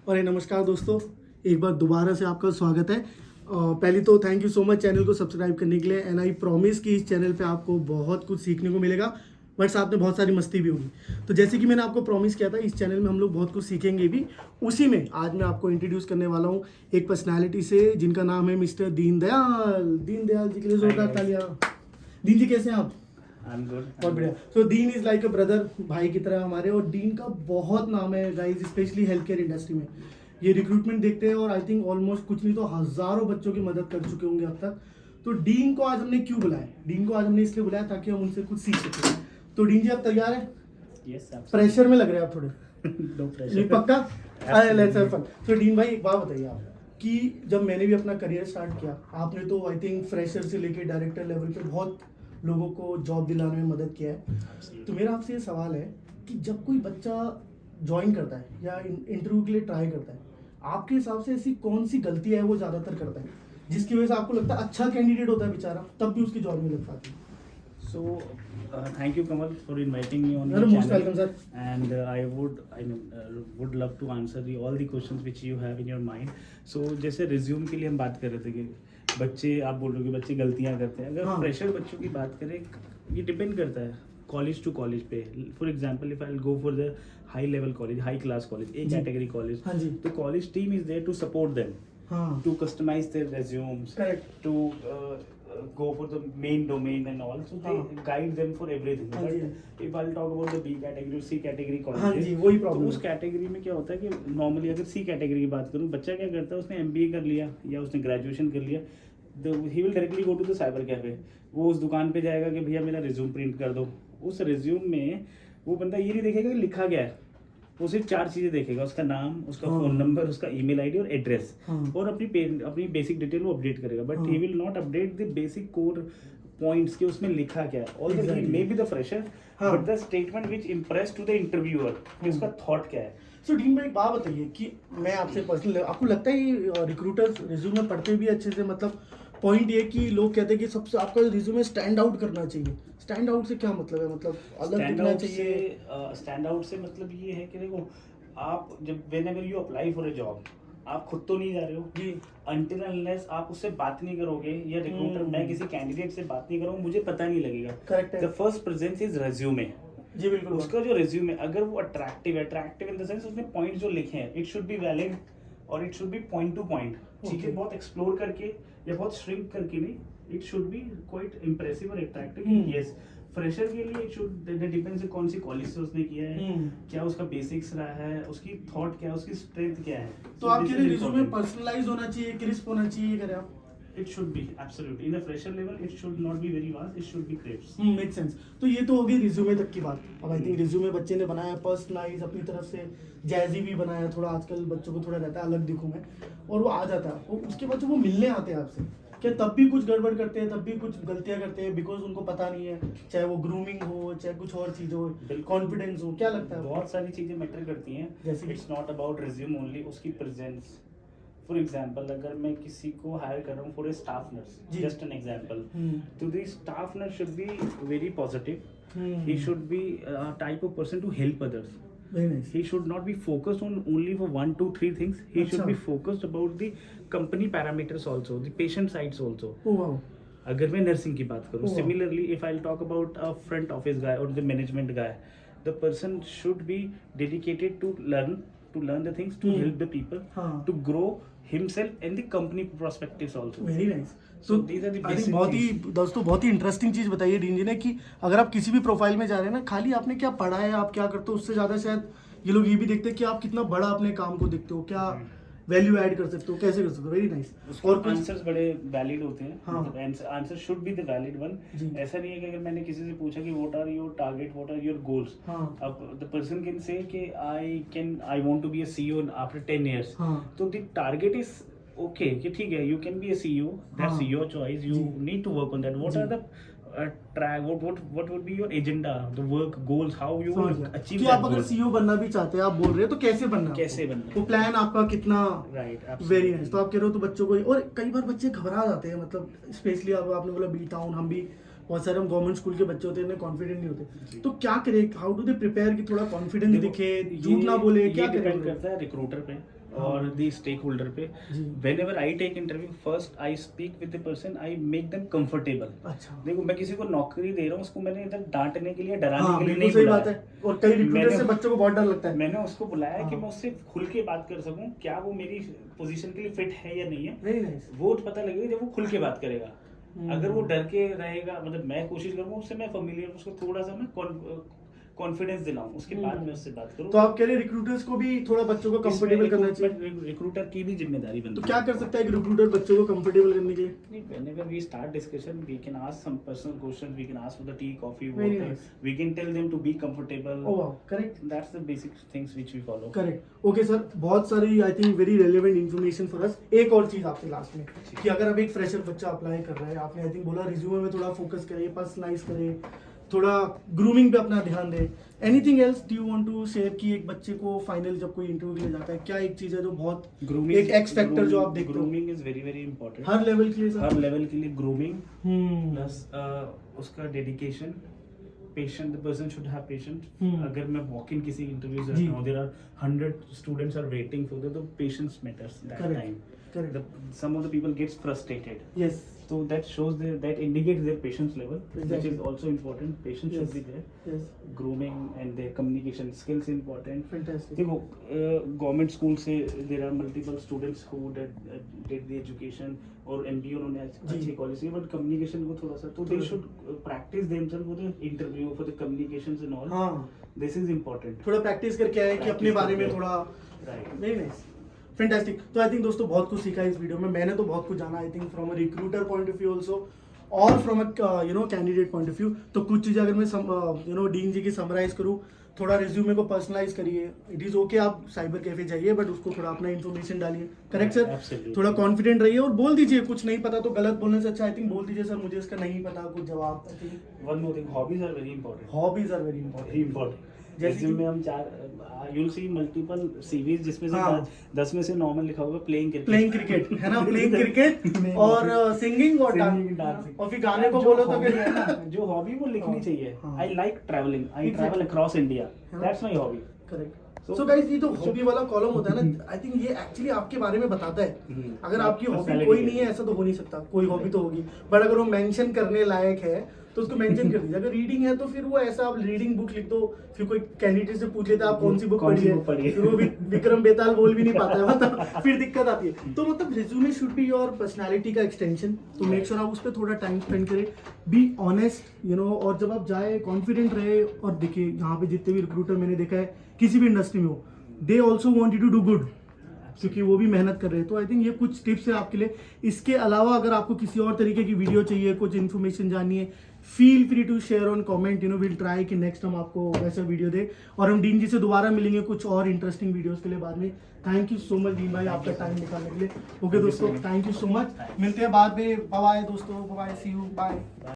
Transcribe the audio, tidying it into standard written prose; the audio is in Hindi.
और ये नमस्कार दोस्तों, एक बार दोबारा से आपका स्वागत है। पहले तो thank you so much channel को सब्सक्राइब करने के लिए। एंड आई प्रॉमिस कि इस चैनल पे आपको बहुत कुछ सीखने को मिलेगा, बट साथ में बहुत सारी मस्ती भी होगी। तो जैसे कि मैंने आपको प्रॉमिस किया था, इस चैनल में हम लोग बहुत कुछ सीखेंगे भी। उसी में आज मैं आपको इंट्रोड्यूस करने वाला हूँ एक पर्सनैलिटी से, जिनका नाम है मिस्टर दीनदयाल। दीनदयाल जी के लिए जोरदार तालियां। दीन जी कैसे हैं आप? बहुत बढ़िया। सो दीन इज लाइक अ ब्रदर, भाई की तरह हमारे। और डीन का बहुत नाम है guys, specially health care industry में। ये रिक्रूटमेंट देखते हैं और आई थिंक ऑलमोस्ट कुछ नहीं तो हजारों बच्चों की मदद कर चुके होंगे अब तक। तो डीन को आज हमने क्यों बुलाया? डीन को आज हमने इसलिए बुलाया ताकि हम उनसे कुछ सीख सकें। तो डीन जी आप तैयार हैं? यस, प्रेशर में लग रहे हैं आप थोड़े। नो नहीं प्रेशर। पक्का? अरे लेट्स हैव फन। तो डीन भाई एक बात बताइए आप, कि जब मैंने भी अपना करियर स्टार्ट किया, आपने तो आई थिंक फ्रेशर से लेके डायरेक्टर लेवल पे बहुत लोगों को जॉब दिलाने में मदद किया है। तो मेरा आपसे ये सवाल है कि जब कोई बच्चा ज्वाइन करता है या इंटरव्यू के लिए ट्राई करता है, आपके हिसाब से ऐसी कौन सी गलती है वो ज़्यादातर करता है जिसकी वजह से आपको लगता है अच्छा कैंडिडेट होता है बेचारा, तब भी उसकी जॉब नहीं लग पाती? So, thank you, Kamal, for inviting me on You're your most channel. welcome, sir. And would love to answer all the questions which you have in your mind. So, जैसे रिज्यूम के लिए हम बात कर रहे थे कि बच्चे, आप बोल रहे हो कि बच्चे गलतियां करते हैं। अगर हाँ। फ्रेशर बच्चों की बात करें, ये डिपेंड करता है कॉलेज टू कॉलेज पे। For example, if I go for the high level college, high class college, A जी। कैटेगरी कॉलेज, हाँ जी। तो college team is there to support them, हाँ to customize their resumes, Correct. to go for the main domain and all. So they हाँ. guide them for everything. हाँ जी. But if I'll talk about the B category or C category हाँ colleges, जी, वही तो प्रॉब्लम उस कैटेगरी में क्या होता है कि नॉर्मली अगर C कैटेगरी की बात करूँ, बच्चा क्या करता है, उसने MBA कर लिया या उसने ग्रेजुएशन कर लिया, he will directly go to the cyber cafe. वो उस दुकान पे जाएगा कि भैया मेरा रिज्यूम प्रिंट कर दो। उस रिज्यूम में वो बंदा ये नहीं देखेगा कि लिखा गया है, वो सिर्फ 4 चीजें देखेगा: उसका नाम, उसका हाँ. फोन नंबर, उसका ईमेल आईडी और एड्रेस, हाँ. और अपनी बेसिक डिटेल वो अपडेट करेगा। But he will not update the basic core points के उसमें लिखा क्या है। Although he may be the fresher, हाँ. But the statement which impress to the interviewer कि उसका थॉट क्या है। सो डीन भाई एक बात बताइए कि मैं आपसे पर्सनल, आपको लगता है ये रिक्रूटर्स रिज्यूमे पढ़ते भी अच्छे से? मतलब पॉइंट ये कि लोग कहते हैं कि सबसे आपका रिज्यूमे स्टैंड आउट करना चाहिए। स्टैंड आउट से क्या मतलब है? मतलब अलग दिखना चाहिए? स्टैंड आउट से मतलब ये है कि देखो, आप जब whenever you apply for a job, आप खुद तो नहीं जा रहे हो जी। अनटिल अनलेस आप उससे बात नहीं करोगे, या रिक्रूटर, मैं किसी कैंडिडेट से बात नहीं करूँगा, मुझे पता नहीं लगेगा। करेक्ट है the first presence is resume. जी बिल्कुल। उसका जो रेज्यूमे अगर वो अट्रैक्टिव इन द सेंस उसने पॉइंट जो लिखे हैं, इट शुड बी वैलिड और it should be point to point. चीजें बहुत एक्सप्लोर करके या बहुत श्रिंक करके नहीं, it should be quite impressive और अट्रैक्टिव। यस, फ्रेशर के लिए इट शुड डिपेंड्स कौन सी कॉलेज से उसने किया है, क्या उसका बेसिक्स रहा है, उसकी थॉट क्या है, उसकी स्ट्रेंथ क्या है। तो आपके लिए रिज्यूमे पर्सनलाइज होना चाहिए, क्रिस्प होना चाहिए, करें आप? It should be absolutely in the fresher level. It should not be very vast. It should be crisp. Make sense. तो ये तो हो गई रिज्यूमे तक की बात। अब आई थिंक रिज्यूमे बच्चे ने बनाया पर्सनलाइज अपनी तरफ से, जैजी भी बनाया थोड़ा। आजकल बच्चों को थोड़ा रहता है अलग दिखूं मैं, और वो आ जाता है। और उसके बाद जब वो मिलने आते हैं आपसे, क्या तब भी कुछ गड़बड़ करते हैं, तब भी कुछ गलतियां करते हैं बिकॉज उनको पता नहीं है, चाहे वो ग्रूमिंग हो, चाहे कुछ और चीज हो, कॉन्फिडेंस हो? क्या लगता है? बहुत सारी चीजें मैटर करती हैं। जैसे it's not about resume only, उसकी प्रेजेंस। फॉर एग्जाम्पल, अगर मैं किसी को हायर कर रहा हूँ for a staff nurse, just an example, तो the staff nurse should be very positive. He should be type of person to help others. Very nice. He should not be focused on only for 1, 2, 3 things. He should be अच्छा। focused about the company parameters also, the patient sides also. Oh wow. अगर मैं नर्सिंग की बात करूँ, Oh, wow. Similarly if I talk about a front office guy और the management guy, the person should be dedicated to learn the things, to help the people, हाँ। To grow himself and the company perspectives also. Very nice. So these are the basic बहुत ही things. दोस्तों बहुत ही इंटरेस्टिंग चीज बताइए डीन जी ने, कि अगर आप किसी भी प्रोफाइल में जा रहे हैं ना, खाली आपने क्या पढ़ा है, आप क्या करते हो, उससे ज्यादा शायद ये लोग ये भी देखते हैं कि आप कितना बड़ा अपने काम को देखते हो, क्या वैल्यू ऐड कर सकते हो, कैसे कर सकते हो। Very nice. और कुछ आंसर्स बड़े वैलिड होते हैं। हाँ। Answer should be the valid one. जी। ऐसा नहीं है कि अगर मैंने किसी से पूछा कि what are your target, what are your goals, हाँ। अब द पर्सन कैन से कि I want to be a CEO after 10 years। हाँ। तो द टारगेट इज ओके कि ठीक है, you can be a CEO, that's your choice, you जी। Need to work on that. What are the track, what would be your agenda, the work goals, how you समझ will गया। achieve कि that आप अगर goal. सीईओ बनना भी चाहते हैं, आप बोल रहे हैं, तो कैसे बनना है कैसे आपको? बनना है? वो प्लान आपका कितना? Right, very nice. तो आप कह रहे हो तो बच्चों को, और कई बार बच्चे घबरा जाते हैं, मतलब स्पेशली आपने बोला बी टाउन, हम भी बहुत सारे हम गवर्नमेंट स्कूल के बच्चे होते हैं कॉन्फिडेंट नहीं होते, तो क्या करें, हाउ डू दे प्रिपेयर कि थोड़ा कॉन्फिडेंस दिखे, झूठ ना बोले, क्या डिपेंड करें? करता है रिक्रूटर पे और दी स्टेक होल्डर पे. जी. Whenever I take interview, first I speak with the person, I make them comfortable. अच्छा. देखो मैं किसी को नौकरी दे रहा हूँ, उसको मैंने इधर डांटने के लिए, डराने हाँ, के लिए बिल्कुल नहीं सही बुलाया. बात है, और कई रिक्रूटर से बच्चों को बहुत डर लगता है. मैंने उसको बुलाया कि हाँ. मैं उससे खुल के बात कर सकूं, क्या वो मेरी पोजीशन के लिए फिट है या नहीं है. Very nice. वो पता लगेगा जब वो खुल के बात करेगा. अगर वो डर के रहेगा, मतलब मैं कोशिश करूंगा उससे मैं फेमिलियर, उसको थोड़ा सा मैं कॉन्फिडेंस दिलाऊं, उसके बाद मैं उससे बात करूं. तो आप कह रहे रिक्रूटर्स को भी थोड़ा बच्चों को कंफर्टेबल करना चाहिए. रिक्रूटर की भी जिम्मेदारी बनती तो है. क्या कर सकता है एक रिक्रूटर बच्चों को कंफर्टेबल करने के लिए? नहीं, whenever we start discussion, we can ask some personal questions. We can ask for the tea, coffee, Very water. nice. We can tell them to be comfortable. Oh wow, correct. That's the basic things which we follow. Correct. Okay sir, बहुत सारी I think very relevant information for us. एक और चीज आपसे लास्ट में कि अगर अब एक फ्रेशर बच्चा अप्लाई कर रहा है, आपने आई थिंक बोला रिज्यूमे में थोड़ा फोकस करें, पर्सनलाइज करें, थोड़ा ग्रूमिंग पे अपना ध्यान दें. Anything else do you want to share कि एक बच्चे को फाइनल जब कोई इंटरव्यू के लिए जाता है, क्या एक चीज है जो बहुत एक एक्स फैक्टर जो आप देखते हो? Grooming is very very important. हर लेवल के लिए सर? हर लेवल के लिए ग्रूमिंग हम्म. प्लस उसका dedication, patient. The person should have patient. अगर मैं वॉक इन किसी इंटरव्यू जी. There are 100 students are waiting for the, तो patience matters that Correct. Time. Correct. Some of the people gets frustrated. Yes. So that shows that indicates their patience level, which Exactly. is also important. Patience should Yes. be there. Yes. Grooming and their communication skills important. Fantastic. देखो गवर्नमेंट स्कूल से there are multiple students who did the education और एमबीए उन्होंने अच्छी कॉलेज से, बट कम्युनिकेशन को थोड़ा सा, तो they should practice themselves for the interview, for the communications and all. हाँ, दिस इज इंपॉर्टेंट. थोड़ा प्रैक्टिस करके आए कि अपने बारे में थोड़ा. राइट. Very nice. फैंटास्टिक. तो आई थिंक दोस्तों बहुत कुछ सीखा इस वीडियो में. मैंने तो बहुत कुछ जाना I think from a recruiter point of view also, और from a candidate point of view. तो कुछ चीज़ें अगर मैं डीन जी की समराइज करूँ, थोड़ा रिज्यूमे को पर्सनलाइज करिए. इट इज़ ओके आप साइबर कैफे जाइए, बट उसको थोड़ा अपना इन्फॉर्मेशन डालिए. Correct sir? Absolutely. थोड़ा कॉन्फिडेंट रहिए और बोल दीजिए. कुछ नहीं पता तो गलत बोलने से अच्छा आई थिंक बोल दीजिए सर मुझे इसका नहीं पता, कुछ जवाब. I think one more thing, hobbies are very important. Hobbies are very very important. Important. जैसे जैसे में हम you'll see multiple CVs जिसमें से हाँ. 10 में से नॉर्मल लिखा होगा प्लेइंग क्रिकेट. प्लेइंग क्रिकेट है ना, प्लेइंग क्रिकेट और सिंगिंग और डांसिंग. और फिर गाने को बोलो तो फिर जो हॉबी वो लिखनी चाहिए. हाँ. I like travelling, I travel across India, that's my hobby. Correct. So- so guys, ये जो हॉबी वाला कॉलम होता है ना, आई थिंक ये एक्चुअली आपके बारे में बताता है. अगर आपकी हॉबी Personality कोई है. नहीं है ऐसा तो हो नहीं सकता. कोई हॉबी तो होगी, बट अगर वो मेंशन करने लायक है तो उसको मेंशन कर दीजिए. अगर रीडिंग है तो फिर वो ऐसा आप रीडिंग बुक लिख दो. फिर कोई कैंडिडेट से पूछ लेता है आप कौन सी बुक पढ़ी है, फिर वो विक्रम बेताल बोल भी नहीं पाता है, मतलब फिर दिक्कत आती है. तो मतलब resume should be your personality का एक्सटेंशन. तो मेक श्योर आप उस पर थोड़ा टाइम स्पेंड करें. बी ऑनेस्ट और जब आप जाए कॉन्फिडेंट रहे. और देखिए यहाँ पे जितने भी रिक्रूटर मैंने देखा है किसी भी इंडस्ट्री में हो, they also want you to do good, क्योंकि वो भी मेहनत कर रहे हैं. तो आई थिंक ये कुछ टिप्स है आपके लिए. इसके अलावा अगर आपको किसी और तरीके की वीडियो चाहिए, कुछ इन्फॉर्मेशन जाननी है, feel free to share on comment. Will try कि नेक्स्ट हम आपको वैसा वीडियो दे. और हम डीन जी से दोबारा मिलेंगे कुछ और इंटरेस्टिंग वीडियोस के लिए बाद में. Thank you so much dean भाई आपका टाइम निकालने के लिए. ओके दोस्तों, थैंक यू सो मच. मिलते हैं बाद में. बाय बाय दोस्तों, बाय, सी यू, बाय.